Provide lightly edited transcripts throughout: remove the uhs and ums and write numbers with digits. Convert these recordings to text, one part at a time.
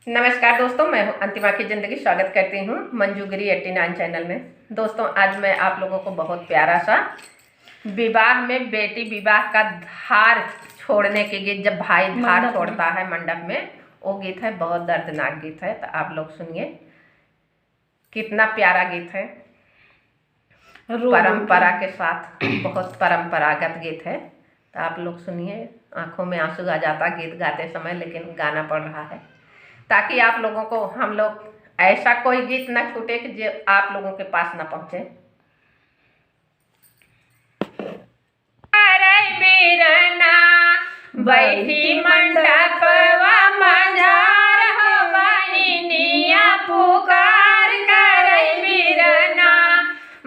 नमस्कार दोस्तों, मैं हूं अंतिमा की ज़िंदगी। स्वागत करती हूं मंजूगिरी 89 चैनल में। दोस्तों, आज मैं आप लोगों को बहुत प्यारा सा विवाह में बेटी विवाह का धार छोड़ने के गीत, जब भाई धार छोड़ता है मंडप में, वो गीत है। बहुत दर्दनाक गीत है, तो आप लोग सुनिए। कितना प्यारा गीत है, परंपरा के साथ बहुत परंपरागत गीत है। तो आप लोग सुनिए। आंखों में आंसू आ जाता गीत गाते समय, लेकिन गाना पड़ रहा है ताकि आप लोगों को हम लोग ऐसा कोई गीत ना छूटे कि जो आप लोगों के पास ना पहुंचे। अरे बीरना बैठी मंडपवा मजार हो बहिनिया पुकार करे बीरना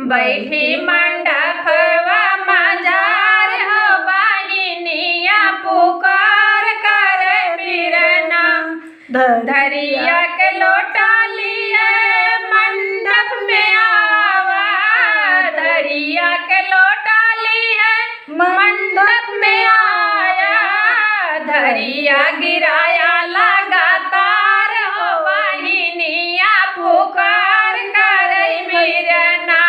बैठी मंडपवा मजार हो बहिनिया पुकार करे बीरना धरिया के लोटा लिए मंडप में आवा, धरिया के लोटा लिए मंडप में आया, धरिया गिराया लगातार हो बहिनिया पुकार करे बीरना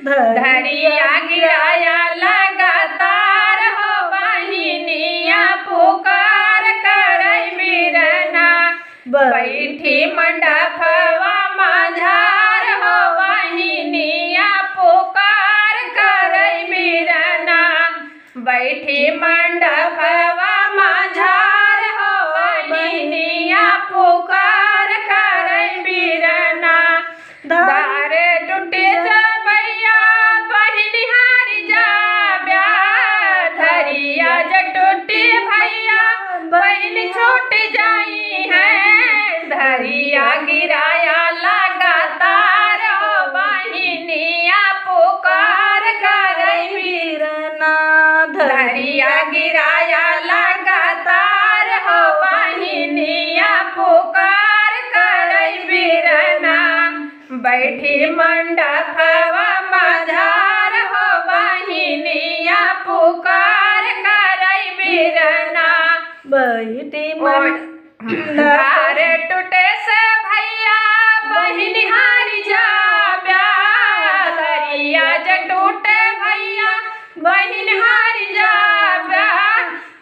धरिया गिराया लगातार हो बहिनिया पुकार करे बीरना बैठी मंडपवा मझार हो बहिनिया पुकार करे बीरना बैठी मंडपवा मझार हो बहिनिया पुकार करे बीरना धारे टूटे जबैया बहिनिहारी जाब्या, धरिया जटूटी भैया बहिन छूट जाई है, धरिया गिराया लगातार हो बहिनिया पुकार करे बीरना धरिया गिराया लगातार हो बहिनिया पुकार करे बीरना बैठी मंडपवा मझार हो बहिनिया पुकार करे बीरना बैठी धारे टूटे से भैया बहिनिहारी जाब्या, धरिया जटूटे भैया बहिनिहारी जाब्या,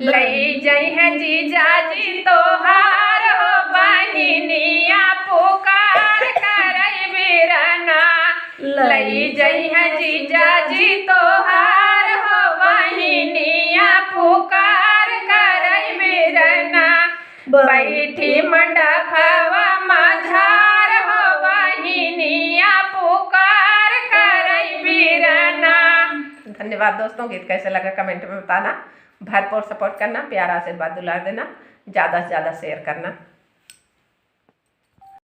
लई जई है जीजाजी तोहार हो बहिनिया पुकार करे बीरना लई जई है जीजाजी तोहार हो बहिनिया पुकार करे बीरना बैठी मंडपवा मझार हो बहिनिया पुकार करे बीरना। धन्यवाद दोस्तों। गीत कैसे लगा कमेंट में बताना। भरपूर सपोर्ट करना, प्यारा आशीर्वाद दुलार देना, ज़्यादा से ज़्यादा शेयर करना।